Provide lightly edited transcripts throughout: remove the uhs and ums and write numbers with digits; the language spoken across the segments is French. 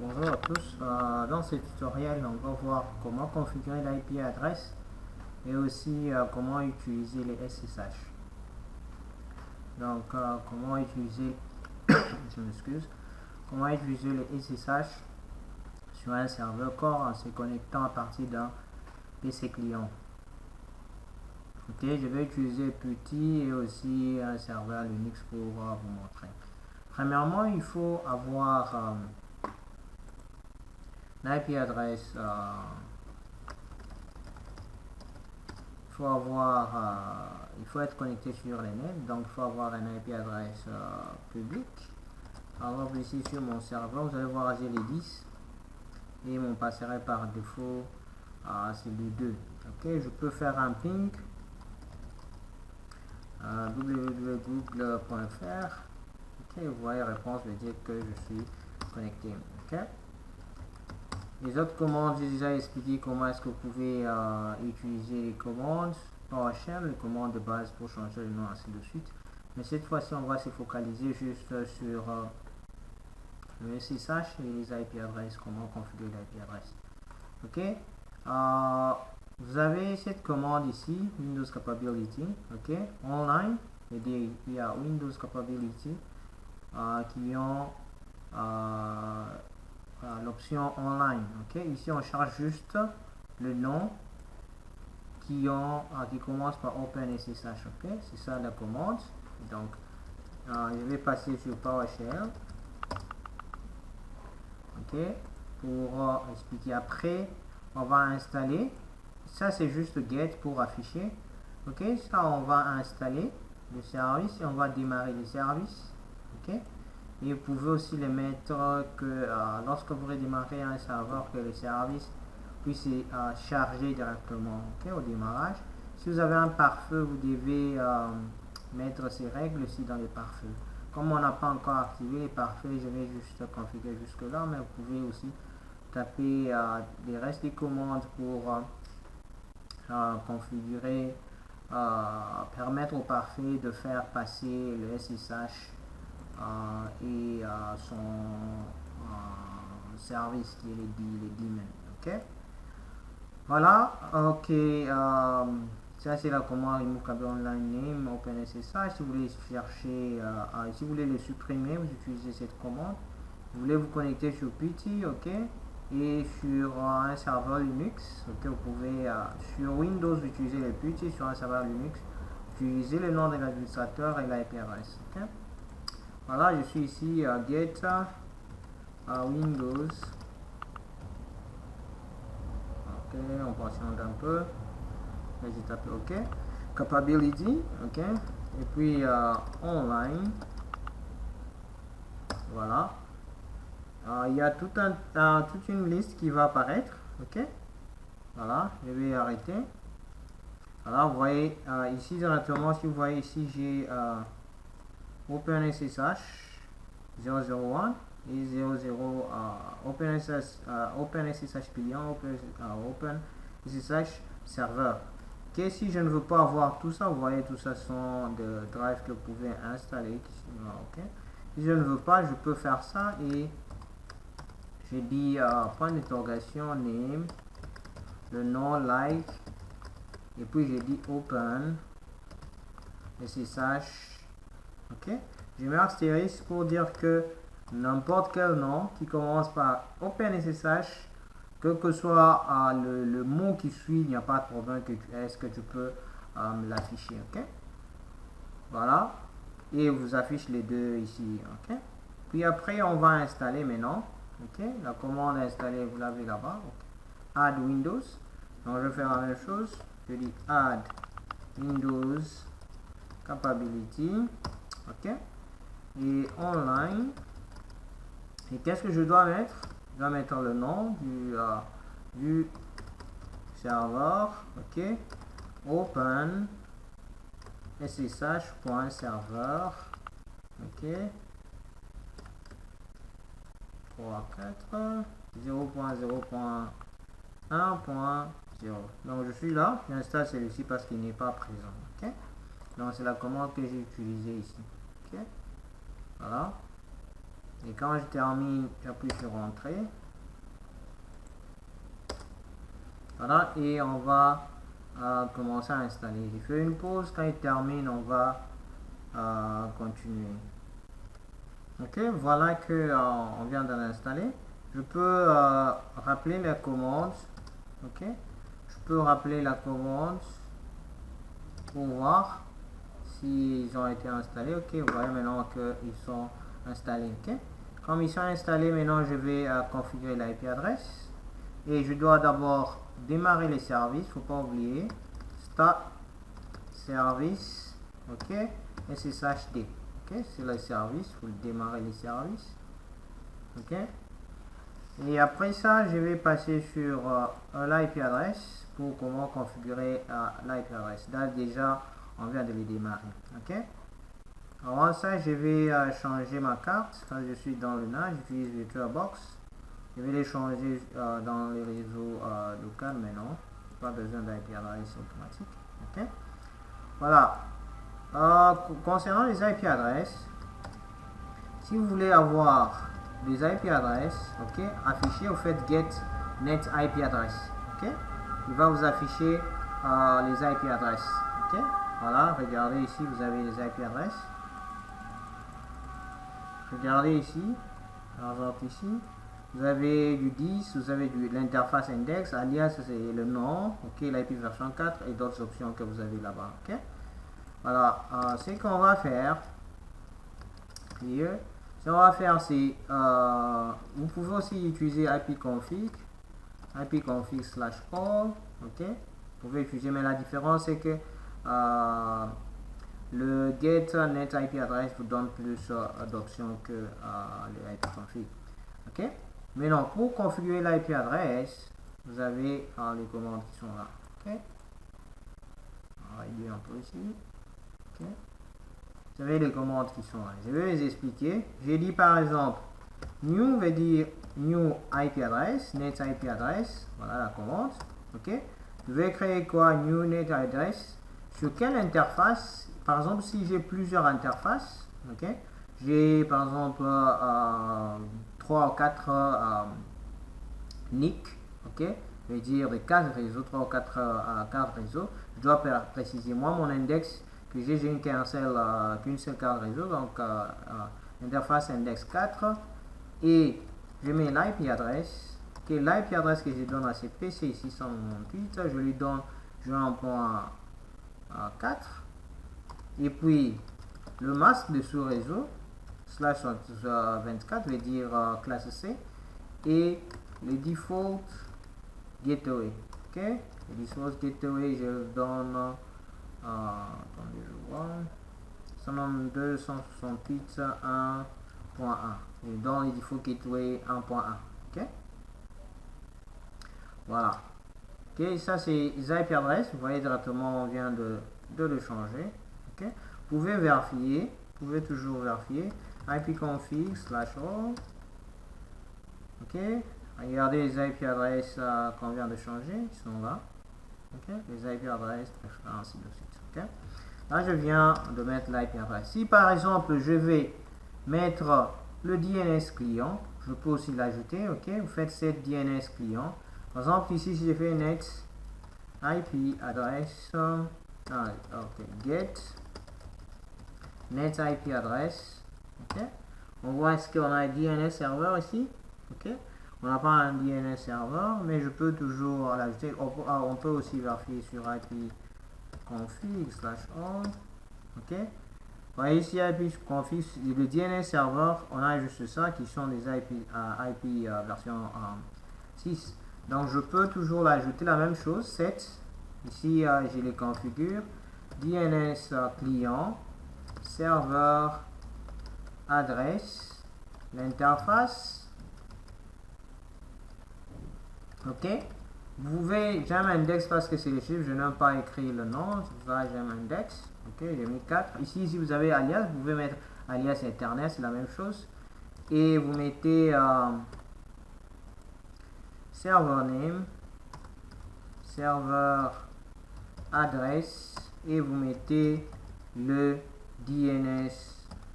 Bonjour à tous. Dans ce tutoriel, on va voir comment configurer l'IP adresse et aussi comment utiliser les SSH. Donc, comment utiliser, je m'excuse, comment utiliser les SSH sur un serveur core en se connectant à partir d'un PC client. Ok, je vais utiliser Putty et aussi un serveur Linux pour vous montrer. Premièrement, il faut avoir l'IP adresse. Il faut être connecté sur les net, donc il faut avoir un IP adresse public. Alors ici sur mon serveur, vous allez voir j'ai les 10 et mon passerait par défaut c'est le 2. Ok, je peux faire un ping www.google.fr. Ok, vous voyez réponse veut dire que je suis connecté. Ok. Les autres commandes, j'ai déjà expliqué comment est-ce que vous pouvez utiliser les commandes PowerShell, les commandes de base pour changer le nom, ainsi de suite. Mais cette fois-ci, on va se focaliser juste sur le SSH et les IP adresses, comment configurer l'IP adresse. Ok. Vous avez cette commande ici, Windows Capability, ok, online, et il y a Windows Capability qui ont l'option online. Ok, ici on charge juste le nom qui commence par OpenSSH. Ok, c'est ça la commande. Donc je vais passer sur PowerShell. Ok, pour expliquer après, on va installer. Ça c'est juste get pour afficher. Ok, ça on va installer le service et on va démarrer le service. Ok. Et vous pouvez aussi les mettre que lorsque vous redémarrez un serveur, que le service puisse charger directement, okay, au démarrage. Si vous avez un pare-feu, vous devez mettre ces règles ici dans les pare-feux. Comme on n'a pas encore activé les pare-feux, je vais juste configurer jusque là, mais vous pouvez aussi taper les restes des commandes pour configurer, permettre au pare-feu de faire passer le SSH et son service qui est les daemons. Ok, voilà. Ok, ça c'est la commande remove cable online name OpenSSH. Si vous voulez chercher, si vous voulez le supprimer, vous utilisez cette commande. Vous voulez vous connecter sur Putty, ok, et sur un serveur Linux, ok, vous pouvez sur Windows utiliser le Putty, sur un serveur Linux utiliser le nom de l'administrateur et l'IP adresse. Ok. Voilà, je suis ici à get Windows. Ok, on patiente un peu. J'ai tapé OK. Capability, ok. Et puis online. Voilà. Il y a toute une liste qui va apparaître. Ok. Voilà, je vais arrêter. Alors, vous voyez ici directement, si vous voyez ici, j'ai OpenSSH 001 et 00 OpenSSH client, OpenSSH serveur. Ok, si je ne veux pas avoir tout ça, vous voyez, tout ça sont des drives que vous pouvez installer. Ok, si je ne veux pas, je peux faire ça et je dis point d'interrogation name, le nom like, et puis je dis open SSH. Ok, je mets astérisque pour dire que n'importe quel nom qui commence par OpenSSH, quel que soit le mot qui suit, il n'y a pas de problème est-ce que tu peux l'afficher. Ok, voilà, et vous affiche les deux ici. Ok, puis après on va installer maintenant. Ok, la commande installer, vous l'avez là-bas. Okay. Add Windows, donc je vais faire la même chose, je dis add Windows Capability. Ok, et online, et qu'est-ce que je dois mettre? Je dois mettre le nom du serveur. Ok, open ssh.serveur. Ok, 3 4 0.0.1.0. donc je suis là, j'installe celui-ci parce qu'il n'est pas présent. Ok, donc c'est la commande que j'ai utilisée ici. Ok, voilà. Et quand je termine, j'appuie sur Entrée. Voilà, et on va commencer à installer. Je fais une pause, quand il termine, on va continuer. Ok, voilà que on vient de l'installer. Je peux rappeler la commande. Ok, je peux rappeler la commande pour voir s'ils ont été installés. Ok, vous voyez maintenant qu'ils sont installés. Ok, comme ils sont installés, maintenant je vais configurer l'IP adresse et je dois d'abord démarrer les services. Faut pas oublier start service. Ok, SSHD. Ok, c'est le service. Faut démarrer les services. Ok. Et après ça, je vais passer sur l'IP adresse pour comment configurer l'IP adresse. Là, déjà, on vient de les démarrer. Ok. Avant ça, je vais changer ma carte. Quand je suis dans le NAS, j'utilise VirtualBox. Je vais les changer dans les réseaux locaux, mais non, pas besoin d'IP adresse automatique. Ok. Voilà. Concernant les IP adresses, si vous voulez avoir des IP adresses, ok, affiché, vous faites get net IP address, ok, il va vous afficher les IP adresses, ok, voilà, regardez ici, vous avez les IP adresses, regardez ici, par exemple ici, vous avez du 10, vous avez l'interface index, alias c'est le nom, ok, l'IP version 4 et d'autres options que vous avez là-bas, ok. Voilà, ce qu'on va faire, ce qu'on va faire, c'est, vous pouvez aussi utiliser ipconfig /all, ok, vous pouvez utiliser, mais la différence c'est que le get net IP address vous donne plus d'options que le ipconfig, ok. Maintenant, pour configurer l'IP adresse, vous avez les commandes qui sont là, ok. On va réduire un peu ici, ok. Vous avez les commandes qui sont là. Je vais les expliquer. J'ai dit par exemple, new veut dire new IP address, net IP address. Voilà la commande. Ok. Je vais créer quoi? New net address. Sur quelle interface? Par exemple, si j'ai plusieurs interfaces, ok. J'ai par exemple 3 ou 4 NIC, ok. Je vais dire des 4 réseaux, 3 ou 4 réseaux. Je dois préciser moi mon index que j'ai qu'une seule carte réseau, donc interface index 4, et je mets l'IP adresse, que l'IP adresse que je donne à ce PC 698, je lui donne 1.4, et puis le masque de sous-réseau, slash 24 veut dire classe C, et le default gateway, ok, le default gateway je le donne attendez, je vois 192.168.1.1 et dans les default gateway 1.1, ok, voilà, ok, ça c'est les IP adresses, vous voyez directement on vient de le changer, ok. Vous pouvez vérifier, vous pouvez toujours vérifier ipconfig /all, ok, regardez les IP adresses qu'on vient de changer, ils sont là, ok, les IP adresses, ainsi de suite, ok. Là, je viens de mettre l'IP adresse. Si par exemple, je vais mettre le DNS client, je peux aussi l'ajouter, ok. Vous faites cette DNS client. Par exemple, ici, si je fais net IP adresse, ok, get net IP adresse, ok. On voit est-ce qu'on a un DNS serveur ici, ok. On n'a pas un DNS serveur, mais je peux toujours l'ajouter. On peut aussi vérifier sur ipconfig /all, ok. Voyez ici ipconfig, le DNS serveur, on a juste ça qui sont les IP version 6. Donc je peux toujours l'ajouter, la même chose, 7. Ici je les configure, DNS client, serveur, adresse, l'interface, ok. Vous pouvez, j'aime index parce que c'est le chiffre, je n'aime pas écrire le nom, c'est pour ça que j'aime index, ok, j'ai mis 4. Ici, si vous avez alias, vous pouvez mettre alias internet, c'est la même chose. Et vous mettez server name, serveur adresse, et vous mettez le DNS,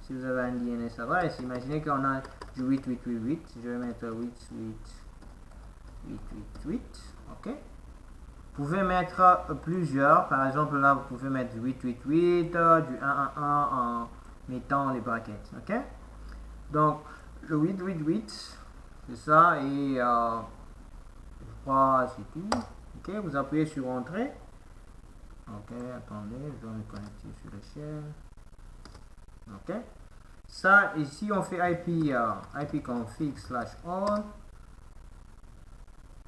si vous avez un DNS adresse. Imaginez qu'on a du 8888. Je vais mettre 888. Ok. Vous pouvez mettre plusieurs. Par exemple, là, vous pouvez mettre du 888, du 111 en mettant les brackets. Ok. Donc, le 888, c'est ça. Et je crois c'est tout. Ok. Vous appuyez sur Entrée. Ok. Attendez, je dois me connecter sur la chaîne. Ok. Ça, ici, on fait ipconfig/all.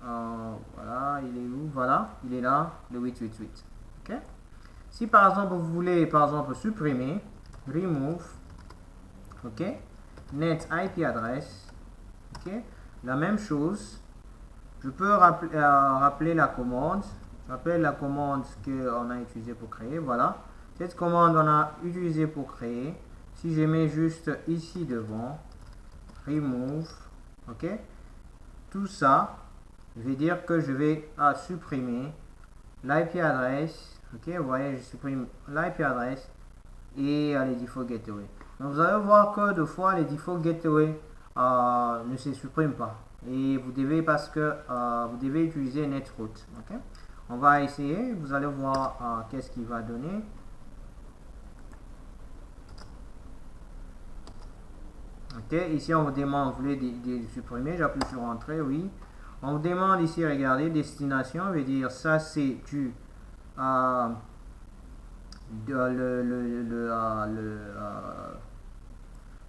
Voilà, il est où? Voilà, il est là, le 888. Ok. Si par exemple vous voulez par exemple supprimer, remove, ok, net IP address, ok, la même chose. Je peux rappeler la commande. Je rappelle la commande qu'on a utilisée pour créer. Voilà, cette commande on a utilisée pour créer. Si je mets juste ici devant, remove, ok, tout ça veut dire que je vais supprimer l'IP adresse. Ok, vous voyez, je supprime l'IP adresse et les default gateway. Donc vous allez voir que des fois les default gateway ne se suppriment pas. Et vous devez parce que vous devez utiliser netroot. Ok, on va essayer. Vous allez voir qu'est-ce qu'il va donner. Ok, ici on vous demande, vous voulez supprimer, j'appuie sur Entrée, oui. On vous demande ici, regardez, destination, veut dire ça c'est du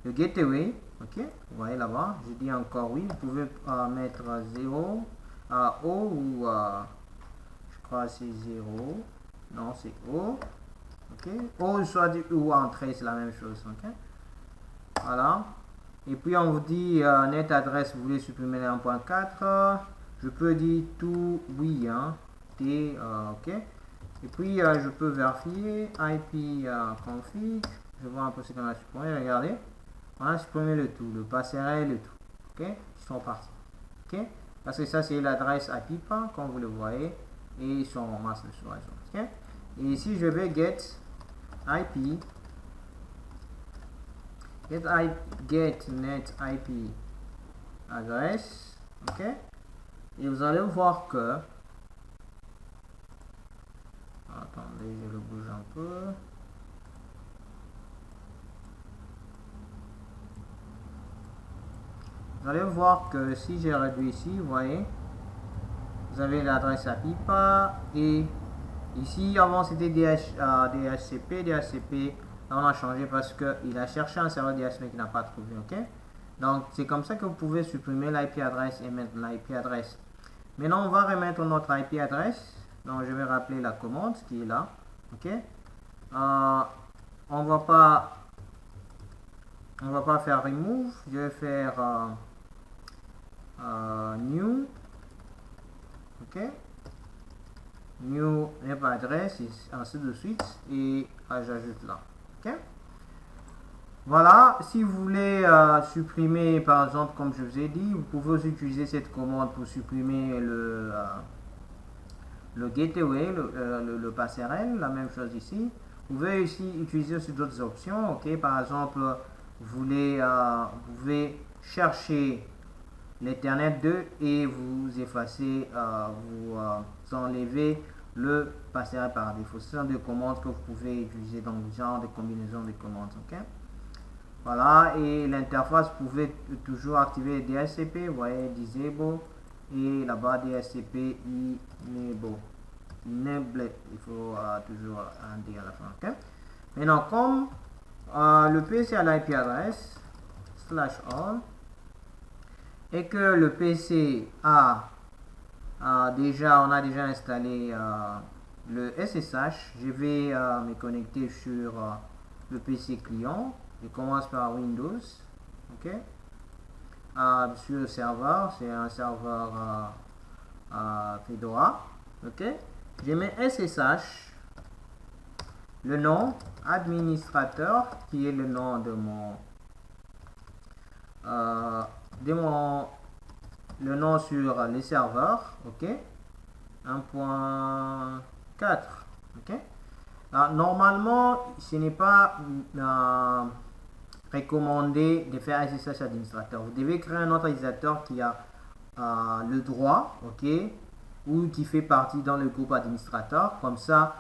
le gateway, ok, vous voyez là-bas, je dis encore oui, vous pouvez mettre 0, O ou je crois c'est 0, non c'est O, ok, O soit ou Entrée, c'est la même chose, ok, voilà. Et puis on vous dit net adresse, vous voulez supprimer les 1.4. Je peux dire tout oui, hein, T, ok. Et puis je peux vérifier IP config. Je vois un peu ce qu'on a supprimé. Regardez, on a supprimé le tout, le passerelle, le tout. Ok, ils sont partis. Ok, parce que ça c'est l'adresse IP, comme vous le voyez, et ils sont en masse de choix. Ok, et ici je vais get IP. Get net IP adresse, ok, et vous allez voir que, attendez, je le bouge un peu, vous allez voir que si j'ai réduit ici, vous voyez, vous avez l'adresse APIPA, et ici avant c'était DHCP, là on a changé parce qu'il a cherché un serveur DHCP qui n'a pas trouvé, ok. Donc c'est comme ça que vous pouvez supprimer l'IP adresse et mettre l'IP adresse. Maintenant on va remettre notre IP adresse. Donc je vais rappeler la commande qui est là, ok. On va pas faire remove, je vais faire new, ok, new IP adresse et ainsi de suite, et j'ajoute là, ok. Voilà, si vous voulez supprimer, par exemple, comme je vous ai dit, vous pouvez aussi utiliser cette commande pour supprimer le gateway, le passerelle, la même chose ici. Vous pouvez aussi utiliser aussi d'autres options, ok. Par exemple, vous pouvez chercher l'Ethernet 2 et vous effacez, vous enlevez le passerelle par défaut. Ce sont des commandes que vous pouvez utiliser dans le genre de combinaison de commandes, ok. Voilà, et l'interface, vous pouvez toujours activer DHCP, vous voyez, disable, et là-bas DHCP enable. Enable, il faut toujours un D à la fin, ok. Maintenant, comme le PC a l'IP adresse /all et que le PC on a déjà installé le SSH, je vais me connecter sur le PC client. Je commence par Windows, ok. Sur le serveur, c'est un serveur Fedora, ok. Je mets SSH, le nom administrateur qui est le nom de le nom sur les serveurs, ok. 1.4, ok. Normalement, ce n'est pas recommandé de faire SSH administrateur. Vous devez créer un autre utilisateur qui a le droit, ok, ou qui fait partie dans le groupe administrateur. Comme ça,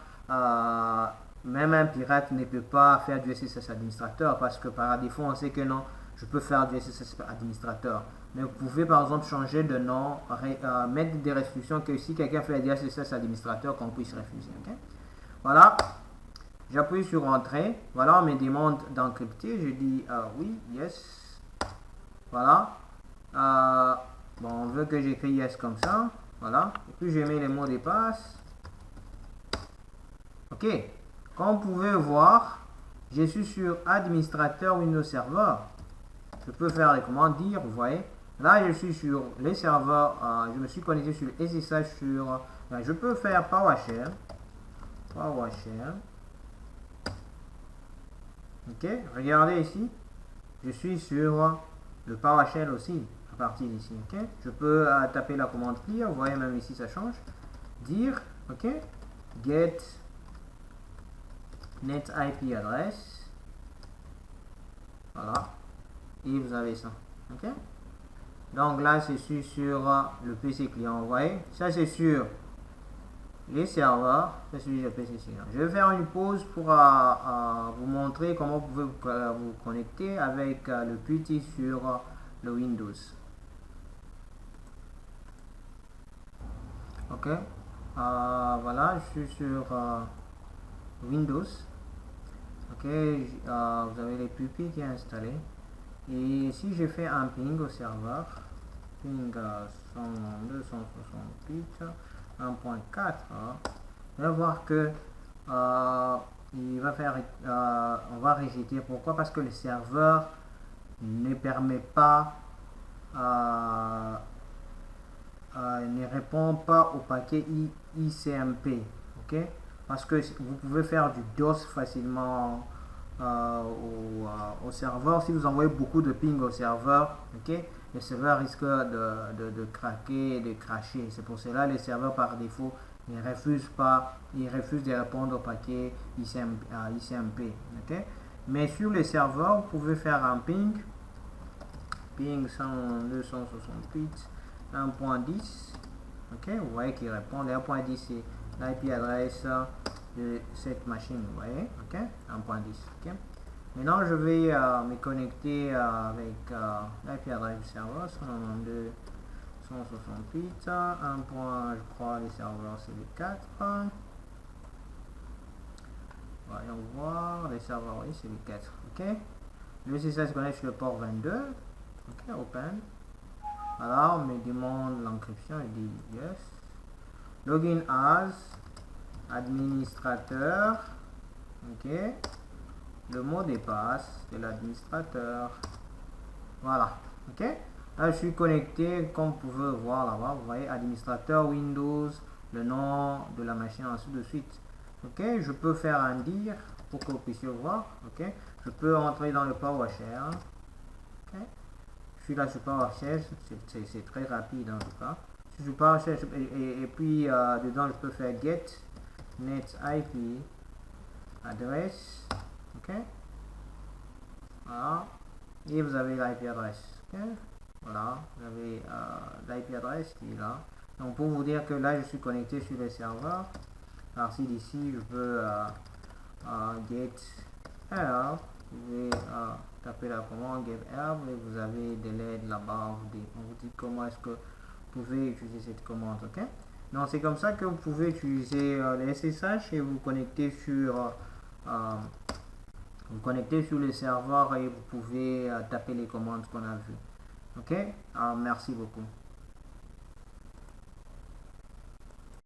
même un pirate ne peut pas faire du SSH administrateur parce que par défaut, on sait que non, je peux faire du SSH administrateur. Mais vous pouvez par exemple changer de nom, mettre des restrictions que si quelqu'un fait du SSH administrateur, qu'on puisse refuser. Okay? Voilà. J'appuie sur Entrée. Voilà, on me demande d'encrypter. Je dis oui, yes. Voilà. Bon, on veut que j'écris yes comme ça. Voilà. Et puis je mets les mots de passe. Ok. Comme vous pouvez voir, je suis sur administrateur Windows Server. Je peux faire les commandes dire, vous voyez. Là, je suis sur les serveurs. Je me suis connecté sur le SSH sur. Je peux faire PowerShell. PowerShell. Ok, regardez ici, je suis sur le PowerShell aussi, à partir d'ici, ok. Je peux taper la commande clear, vous voyez même ici ça change, dire, ok, get net IP address, voilà, et vous avez ça, ok. Donc là, je suis sur le PC client, vous voyez, ça c'est sur les serveurs, je suis le PC client. Je vais faire une pause pour vous montrer comment vous pouvez vous connecter avec le Qt sur le Windows. Ok, voilà, je suis sur Windows. Ok, vous avez les Qt qui est installé. Et si je fais un ping au serveur, ping 192.168. 1.4, on va voir que il va faire, on va rejeter. Pourquoi? Parce que le serveur ne permet pas, ne répond pas au paquet ICMP, ok? Parce que vous pouvez faire du DOS facilement au serveur. Si vous envoyez beaucoup de ping au serveur, ok, le serveur risque de craquer, de crasher. C'est pour cela que les serveurs par défaut ne refusent pas, ils refusent de répondre au paquet ICMP. Okay? Mais sur les serveurs, vous pouvez faire un ping 102.168, 1.10. Ok, vous voyez qu'il répond. 1.10 c'est l'IP adresse de cette machine, vous voyez, ok, 1.10. Ok. Maintenant, je vais me connecter avec l'IP adresse du serveur 192.168. Je crois les serveurs c'est les 4. Voyons voir, les serveurs, oui, c'est les 4. Ok. Le SSH se connecte sur le port 22. Ok, open. Voilà, on me demande l'encryption, je dis yes. Login as administrateur. Ok. Le mot de passe de l'administrateur. Voilà. Ok. Là, je suis connecté, comme vous pouvez voir là-bas. Vous voyez, administrateur Windows, le nom de la machine, ainsi de suite. Ok. Je peux faire un dire pour que vous puissiez voir. Ok. Je peux entrer dans le PowerShell. Ok. Je suis là sur PowerShell. C'est très rapide en tout cas. Je suis sur PowerShell et puis dedans, je peux faire get net IP adresse. Ok. Voilà. Et vous avez l'IP adresse. Ok. Voilà. Vous avez l'IP adresse qui est là. Donc pour vous dire que là je suis connecté sur les serveurs. Alors si d'ici je peux get help. Vous pouvez taper la commande get help et vous avez des LED là-bas. On vous dit comment est-ce que vous pouvez utiliser cette commande. Ok. Donc c'est comme ça que vous pouvez utiliser les SSH et vous connecter sur les serveurs et vous pouvez taper les commandes qu'on a vues. Ok, merci beaucoup.